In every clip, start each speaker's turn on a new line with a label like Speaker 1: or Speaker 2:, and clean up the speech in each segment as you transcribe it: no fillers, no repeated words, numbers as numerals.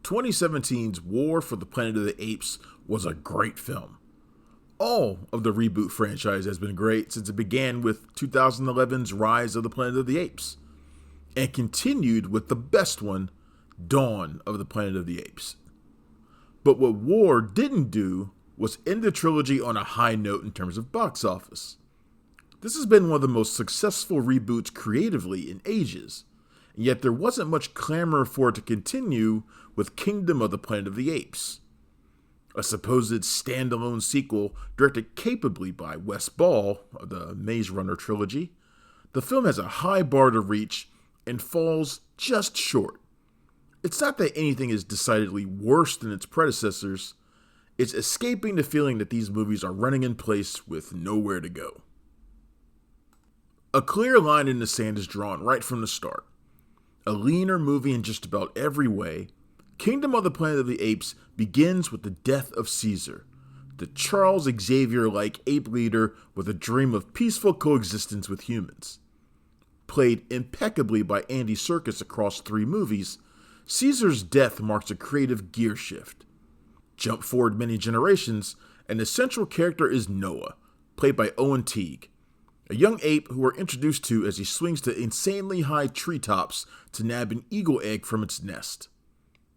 Speaker 1: 2017's War for the Planet of the Apes was a great film. All of the Reboot franchise has been great since it began with 2011's Rise of the Planet of the Apes, and continued with the best one, Dawn of the Planet of the Apes. But what War didn't do was end the trilogy on a high note in terms of box office. This has been one of the most successful reboots creatively in ages, and yet there wasn't much clamor for it to continue with Kingdom of the Planet of the Apes, a supposed standalone sequel directed capably by Wes Ball of the Maze Runner trilogy. The film has a high bar to reach and falls just short. It's not that anything is decidedly worse than its predecessors, it's escaping the feeling that these movies are running in place with nowhere to go. A clear line in the sand is drawn right from the start. A leaner movie in just about every way, Kingdom of the Planet of the Apes begins with the death of Caesar, the Charles Xavier-like ape leader with a dream of peaceful coexistence with humans. Played impeccably by Andy Serkis across 3 movies, Caesar's death marks a creative gear shift. Jump forward many generations, and the central character is Noah, played by Owen Teague, a young ape who we're introduced to as he swings to insanely high treetops to nab an eagle egg from its nest.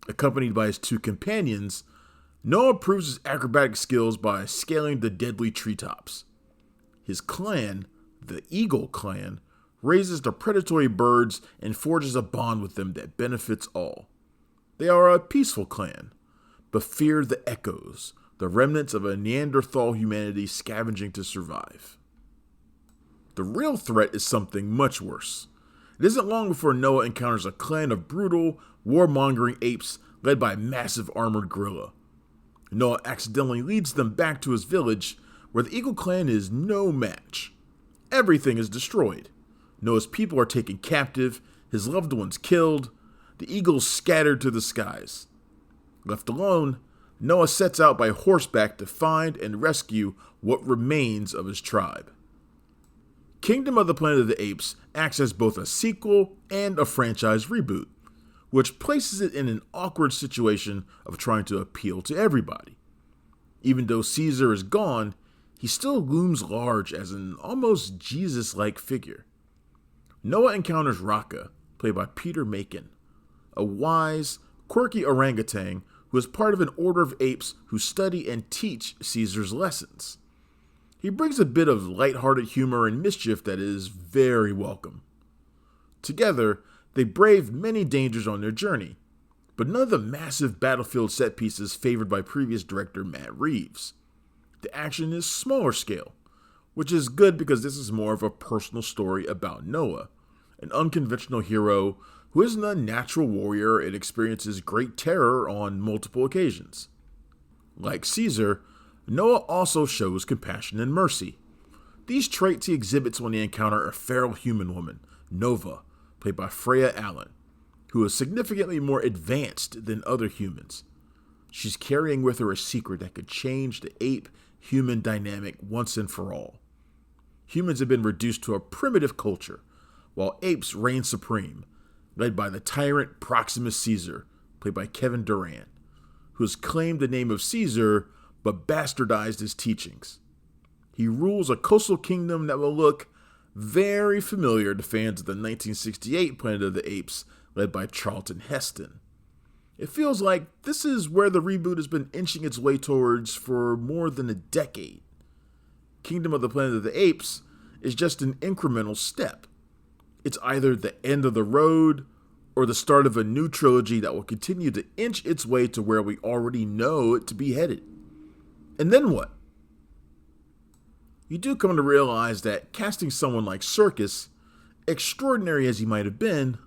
Speaker 1: Accompanied by his 2 companions, Noah proves his acrobatic skills by scaling the deadly treetops. His clan, the Eagle Clan, raises the predatory birds and forges a bond with them that benefits all. They are a peaceful clan, but fear the echoes, the remnants of a Neanderthal humanity scavenging to survive. The real threat is something much worse. It isn't long before Noah encounters a clan of brutal, warmongering apes led by a massive armored gorilla. Noah accidentally leads them back to his village, where the Eagle Clan is no match. Everything is destroyed. Noah's people are taken captive, his loved ones killed, the eagles scattered to the skies. Left alone, Noah sets out by horseback to find and rescue what remains of his tribe. Kingdom of the Planet of the Apes acts as both a sequel and a franchise reboot, which places it in an awkward situation of trying to appeal to everybody. Even though Caesar is gone, he still looms large as an almost Jesus-like figure. Noah encounters Raka, played by Peter Macon, a wise, quirky orangutan who is part of an order of apes who study and teach Caesar's lessons. He brings a bit of lighthearted humor and mischief that is very welcome. Together, they brave many dangers on their journey, but none of the massive battlefield set pieces favored by previous director Matt Reeves. The action is smaller scale, which is good because this is more of a personal story about Noah, an unconventional hero who isn't a natural warrior and experiences great terror on multiple occasions. Like Caesar, Noah also shows compassion and mercy. These traits he exhibits when he encounters a feral human woman, Nova, played by Freya Allen, who is significantly more advanced than other humans. She's carrying with her a secret that could change the ape-human dynamic once and for all. Humans have been reduced to a primitive culture, while apes reign supreme, led by the tyrant Proximus Caesar, played by Kevin Durand, who has claimed the name of Caesar but bastardized his teachings. He rules a coastal kingdom that will look very familiar to fans of the 1968 Planet of the Apes, led by Charlton Heston. It feels like this is where the reboot has been inching its way towards for more than a decade. Kingdom of the Planet of the Apes is just an incremental step. It's either the end of the road or the start of a new trilogy that will continue to inch its way to where we already know it to be headed. And then what? You do come to realize that casting someone like Serkis, extraordinary as he might have been,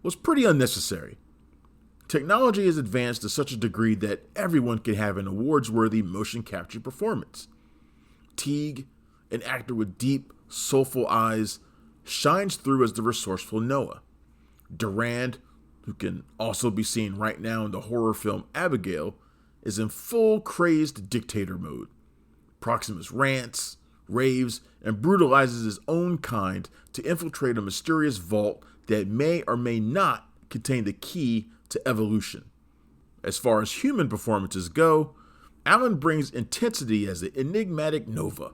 Speaker 1: was pretty unnecessary. Technology has advanced to such a degree that everyone can have an awards-worthy motion capture performance. Teague, an actor with deep, soulful eyes, shines through as the resourceful Noah. Durand, who can also be seen right now in the horror film Abigail, is in full crazed dictator mode. Proximus rants, raves, and brutalizes his own kind to infiltrate a mysterious vault that may or may not contain the key to evolution. As far as human performances go, Allen brings intensity as the enigmatic Nova,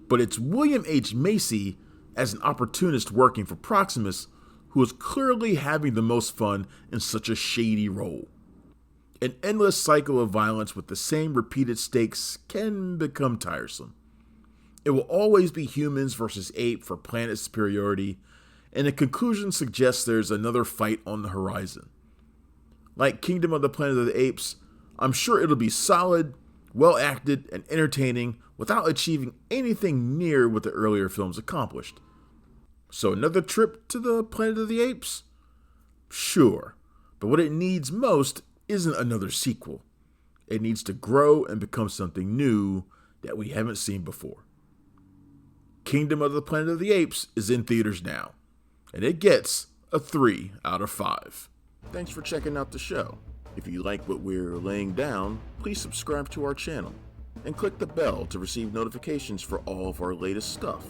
Speaker 1: but it's William H. Macy as an opportunist working for Proximus who is clearly having the most fun in such a shady role. An endless cycle of violence with the same repeated stakes can become tiresome. It will always be humans versus ape for planet superiority, and the conclusion suggests there's another fight on the horizon. Like Kingdom of the Planet of the Apes, I'm sure it'll be solid, well acted, and entertaining without achieving anything near what the earlier films accomplished. So another trip to the Planet of the Apes? Sure, but what it needs most isn't another sequel. It needs to grow and become something new that we haven't seen before. Kingdom of the Planet of the Apes is in theaters now, and it gets a 3 out of 5. Thanks for checking out the show. If you like what we're laying down, please subscribe to our channel and click the bell to receive notifications for all of our latest stuff.